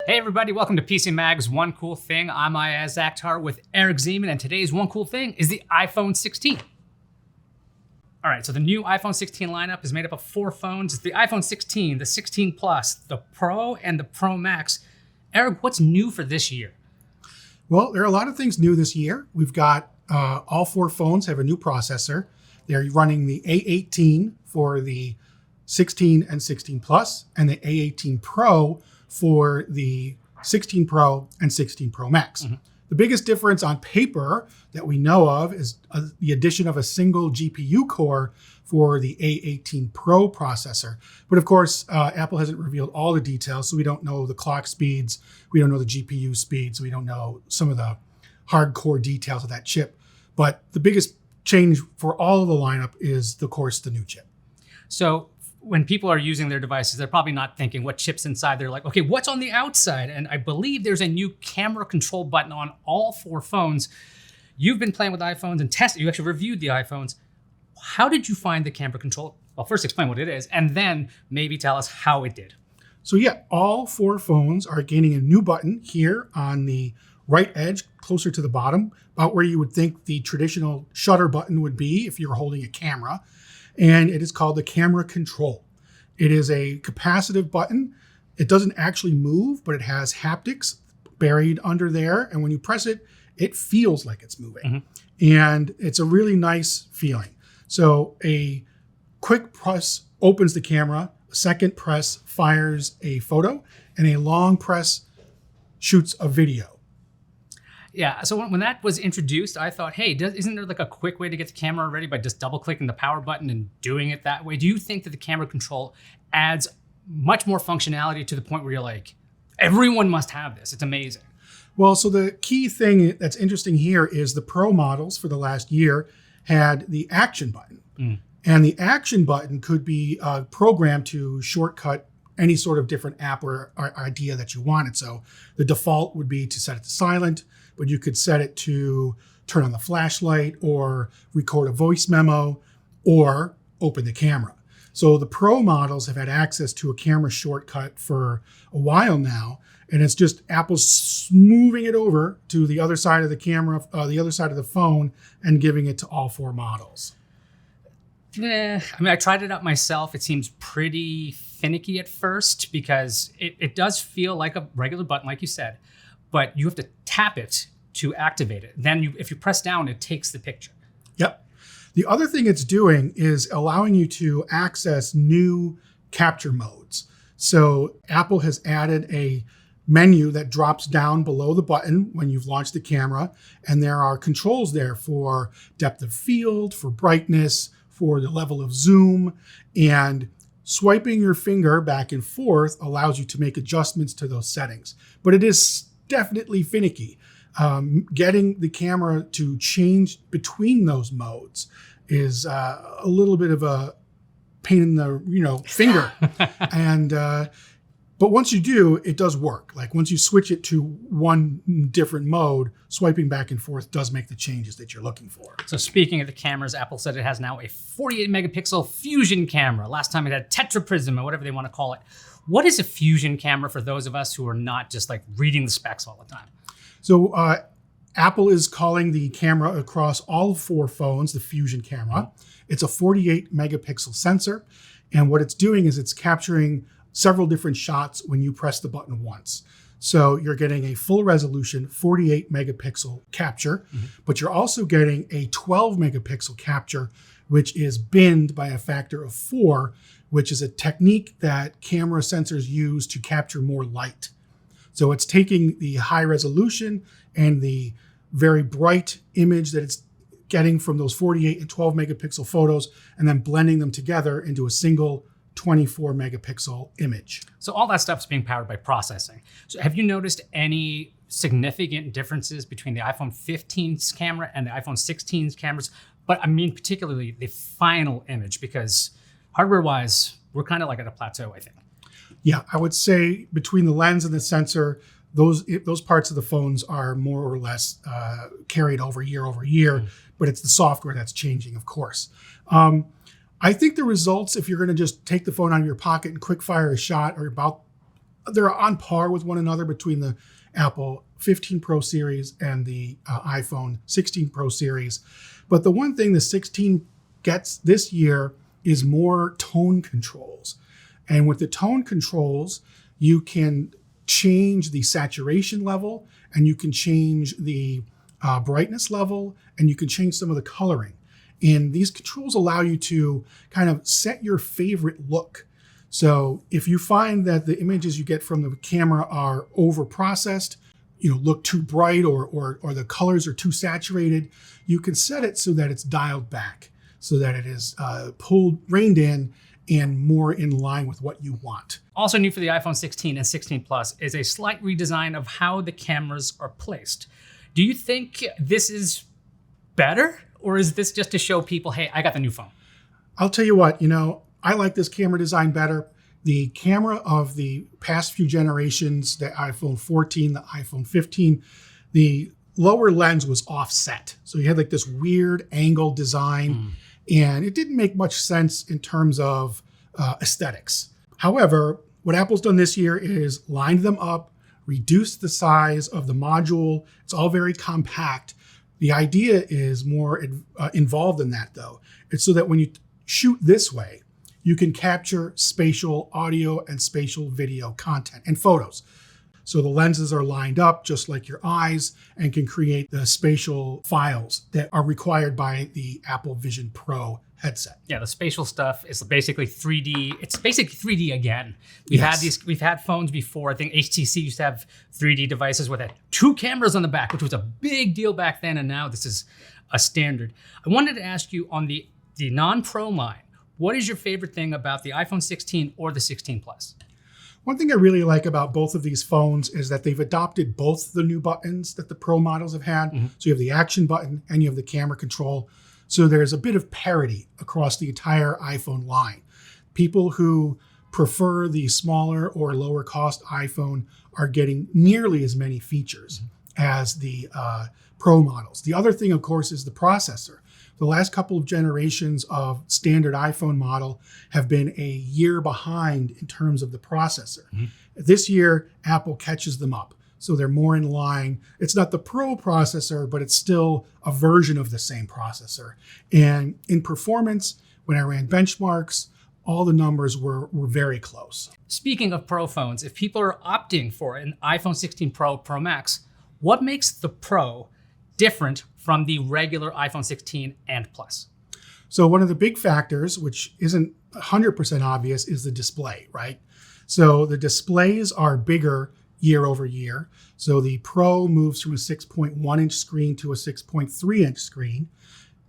Hey everybody, welcome to PCMag's One Cool Thing. I'm Ayaz Akhtar with Eric Zeman, and today's One Cool Thing is the iPhone 16. All right, so the new iPhone 16 lineup is made up of 4 phones. It's the iPhone 16, the 16 Plus, the Pro, and the Pro Max. Eric, what's new for this year? Well, there are a lot of things new this year. We've got all 4 phones have a new processor. They're running the A18 for the 16 and 16 Plus, and the A18 Pro for the 16 Pro and 16 Pro Max. Mm-hmm. The biggest difference on paper that we know of is the addition of a single GPU core for the A18 Pro processor. But of course, Apple hasn't revealed all the details, so we don't know the clock speeds, we don't know the GPU speeds, we don't know some of the hardcore details of that chip. But the biggest change for all of the lineup is, of course, the new chip. So when people are using their devices, they're probably not thinking what chip's inside. They're like, okay, what's on the outside? And I believe there's a new camera control button on all 4 phones. You've been playing with iPhones and tested, you actually reviewed the iPhones. How did you find the camera control? Well, first explain what it is, and then maybe tell us how it did. So yeah, all 4 phones are gaining a new button here on the right edge, closer to the bottom, about where you would think the traditional shutter button would be if you're holding a camera. And it is called the camera control. It is a capacitive button. It doesn't actually move, but it has haptics buried under there. And when you press it, it feels like it's moving. Mm-hmm. And it's a really nice feeling. So a quick press opens the camera, a second press fires a photo, and a long press shoots a video. Yeah, so when that was introduced, I thought, hey, isn't there like a quick way to get the camera ready by just double-clicking the power button and doing it that way? Do you think that the camera control adds much more functionality to the point where you're like, everyone must have this? It's amazing. Well, so the key thing that's interesting here is the Pro models for the last year had the action button. Mm. And the action button could be programmed to shortcut any sort of different app or idea that you wanted. So the default would be to set it to silent, but you could set it to turn on the flashlight or record a voice memo or open the camera. So the Pro models have had access to a camera shortcut for a while now, and it's just Apple's moving it over to the other side of the camera, the other side of the phone, and giving it to all 4 models. I mean, I tried it out myself. It seems pretty finicky at first because it does feel like a regular button, like you said, but you have to tap it to activate it. Then if you press down, it takes the picture. Yep. The other thing it's doing is allowing you to access new capture modes. So Apple has added a menu that drops down below the button when you've launched the camera, and there are controls there for depth of field, for brightness, for the level of zoom, and swiping your finger back and forth allows you to make adjustments to those settings. But it is definitely finicky. Getting the camera to change between those modes is a little bit of a pain in the finger. And but once you do, it does work. Like once you switch it to one different mode, swiping back and forth does make the changes that you're looking for. So speaking of the cameras, Apple said it has now a 48 megapixel fusion camera. Last time it had tetraprism or whatever they want to call it. What is a fusion camera for those of us who are not just like reading the specs all the time? So Apple is calling the camera across all 4 phones the fusion camera. It's a 48 megapixel sensor. And what it's doing is it's capturing several different shots when you press the button once. So you're getting a full resolution 48 megapixel capture, but you're also getting a 12 megapixel capture, which is binned by a factor of 4, which is a technique that camera sensors use to capture more light. So it's taking the high resolution and the very bright image that it's getting from those 48 and 12 megapixel photos and then blending them together into a single 24 megapixel image. So all that stuff is being powered by processing. So have you noticed any significant differences between the iPhone 15's camera and the iPhone 16's cameras? But I mean particularly the final image, because hardware-wise, we're kind of like at a plateau, I think. Yeah, I would say between the lens and the sensor, those parts of the phones are more or less carried over year, but it's the software that's changing, of course. I think the results, if you're going to just take the phone out of your pocket and quick fire a shot, are about they're on par with one another between the Apple 15 Pro series and the iPhone 16 Pro series. But the one thing the 16 gets this year is more tone controls. And with the tone controls, you can change the saturation level, and you can change the brightness level, and you can change some of the coloring. And these controls allow you to kind of set your favorite look. So if you find that the images you get from the camera are over processed, look too bright, or the colors are too saturated, you can set it so that it's dialed back, so that it is reined in and more in line with what you want. Also new for the iPhone 16 and 16 Plus is a slight redesign of how the cameras are placed. Do you think this is better, or is this just to show people, hey, I got the new phone? I'll tell you what, I like this camera design better. The camera of the past few generations, the iPhone 14, the iPhone 15, the lower lens was offset. So you had like this weird angle design, and it didn't make much sense in terms of aesthetics. However, what Apple's done this year is lined them up, reduced the size of the module. It's all very compact. The idea is more involved than that, though. It's so that when you shoot this way, you can capture spatial audio and spatial video content and photos. So the lenses are lined up just like your eyes and can create the spatial files that are required by the Apple Vision Pro headset. Yeah, the spatial stuff is basically 3D. It's basically 3D again. We've had phones before. I think HTC used to have 3D devices with 2 cameras on the back, which was a big deal back then, and now this is a standard. I wanted to ask you on the non-Pro line, what is your favorite thing about the iPhone 16 or the 16 Plus? One thing I really like about both of these phones is that they've adopted both the new buttons that the Pro models have had. So you have the action button and you have the camera control. So there's a bit of parity across the entire iPhone line. People who prefer the smaller or lower cost iPhone are getting nearly as many features as the Pro models. The other thing, of course, is the processor. The last couple of generations of standard iPhone model have been a year behind in terms of the processor. This year, Apple catches them up. So they're more in line. It's not the Pro processor, but it's still a version of the same processor. And in performance, when I ran benchmarks, all the numbers were very close. Speaking of Pro phones, if people are opting for an iPhone 16 Pro, Pro Max, what makes the Pro different from the regular iPhone 16 and Plus? So one of the big factors, which isn't 100% obvious, is the display, right? So the displays are bigger year over year. So the Pro moves from a 6.1 inch screen to a 6.3 inch screen.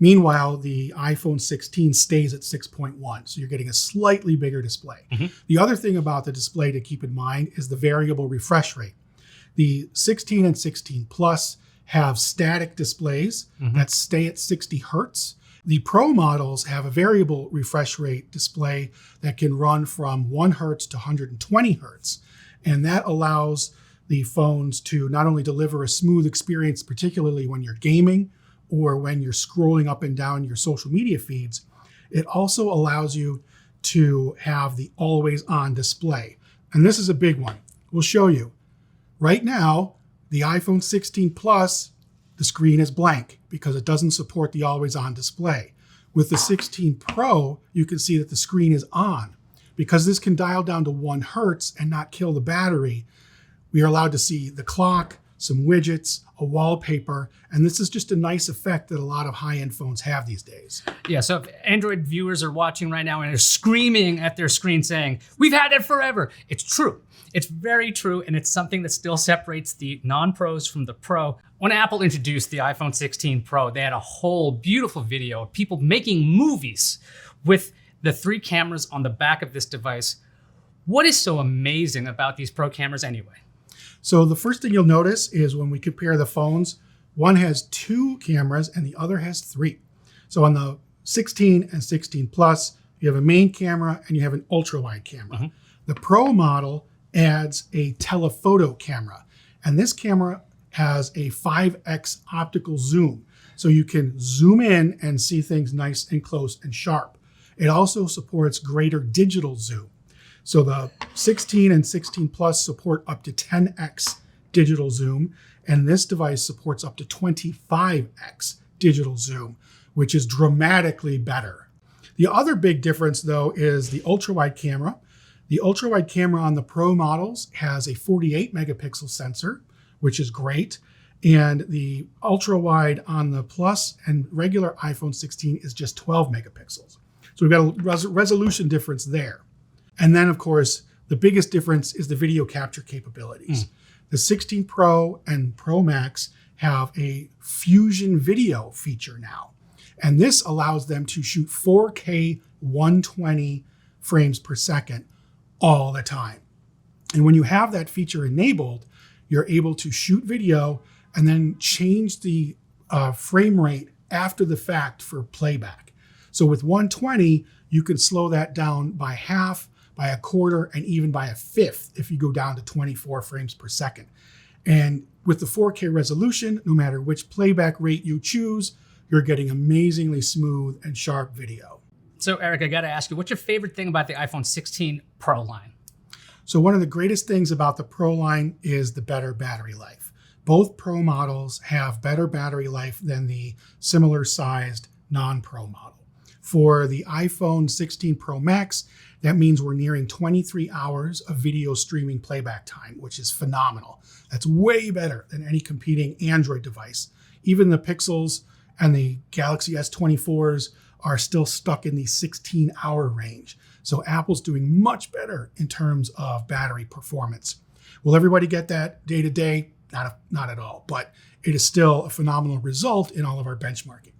Meanwhile, the iPhone 16 stays at 6.1. So you're getting a slightly bigger display. The other thing about the display to keep in mind is the variable refresh rate. The 16 and 16 Plus have static displays that stay at 60 hertz. The Pro models have a variable refresh rate display that can run from 1 hertz to 120 hertz. And that allows the phones to not only deliver a smooth experience, particularly when you're gaming or when you're scrolling up and down your social media feeds, it also allows you to have the always on display. And this is a big one. We'll show you. Right now, the iPhone 16 Plus, the screen is blank because it doesn't support the always on display. With the 16 Pro, you can see that the screen is on. Because this can dial down to 1 hertz and not kill the battery, we are allowed to see the clock, some widgets, a wallpaper, and this is just a nice effect that a lot of high-end phones have these days. Yeah, so if Android viewers are watching right now and are screaming at their screen saying, we've had it forever, it's true. It's very true, and it's something that still separates the non-pros from the Pro. When Apple introduced the iPhone 16 Pro, they had a whole beautiful video of people making movies with the 3 cameras on the back of this device. What is so amazing about these Pro cameras anyway? So the first thing you'll notice is when we compare the phones, one has 2 cameras and the other has 3. So on the 16 and 16 Plus, you have a main camera and you have an ultra-wide camera. The Pro model adds a telephoto camera, and this camera has a 5x optical zoom. So you can zoom in and see things nice and close and sharp. It also supports greater digital zoom. So the 16 and 16 Plus support up to 10x digital zoom, and this device supports up to 25x digital zoom, which is dramatically better. The other big difference, though, is the ultra-wide camera. The ultra-wide camera on the Pro models has a 48 megapixel sensor, which is great. And the ultra-wide on the Plus and regular iPhone 16 is just 12 megapixels. So we've got a resolution difference there. And then, of course, the biggest difference is the video capture capabilities. The 16 Pro and Pro Max have a Fusion video feature now. And this allows them to shoot 4K 120 frames per second all the time. And when you have that feature enabled, you're able to shoot video and then change the frame rate after the fact for playback. So with 120, you can slow that down by half, by a quarter, and even by a fifth if you go down to 24 frames per second. And with the 4K resolution, no matter which playback rate you choose, you're getting amazingly smooth and sharp video. So Eric, I gotta ask you, what's your favorite thing about the iPhone 16 Pro line? So one of the greatest things about the Pro line is the better battery life. Both Pro models have better battery life than the similar sized non-Pro model. For the iPhone 16 Pro Max, that means we're nearing 23 hours of video streaming playback time, which is phenomenal. That's way better than any competing Android device. Even the Pixels and the Galaxy S24s are still stuck in the 16-hour range. So Apple's doing much better in terms of battery performance. Will everybody get that day to day? Not at all, but it is still a phenomenal result in all of our benchmarking.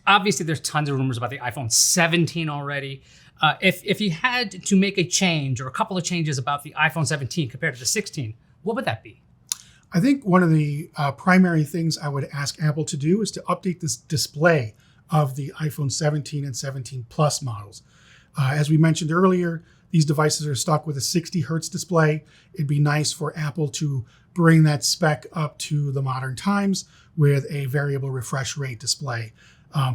Obviously, there's tons of rumors about the iPhone 17 already. If you had to make a change or a couple of changes about the iPhone 17 compared to the 16, what would that be? I think one of the primary things I would ask Apple to do is to update this display of the iPhone 17 and 17 Plus models. As we mentioned earlier, these devices are stuck with a 60 hertz display. It'd be nice for Apple to bring that spec up to the modern times with a variable refresh rate display.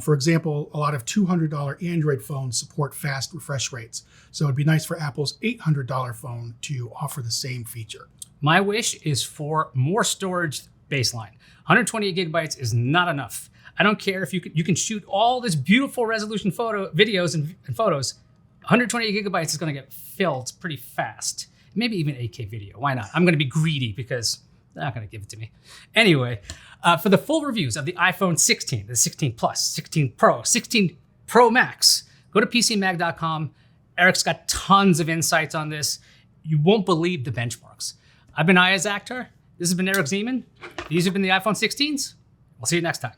For example, a lot of $200 Android phones support fast refresh rates. So it'd be nice for Apple's $800 phone to offer the same feature. My wish is for more storage baseline. 128 gigabytes is not enough. I don't care if you can shoot all this beautiful resolution videos and photos. 128 gigabytes is going to get filled pretty fast. Maybe even 8K video. Why not? I'm going to be greedy because they're not going to give it to me. Anyway, for the full reviews of the iPhone 16, the 16 Plus, 16 Pro, 16 Pro Max, go to PCMag.com. Eric's got tons of insights on this. You won't believe the benchmarks. I've been Ayaz Akhtar. This has been Eric Zeman. These have been the iPhone 16s. We'll see you next time.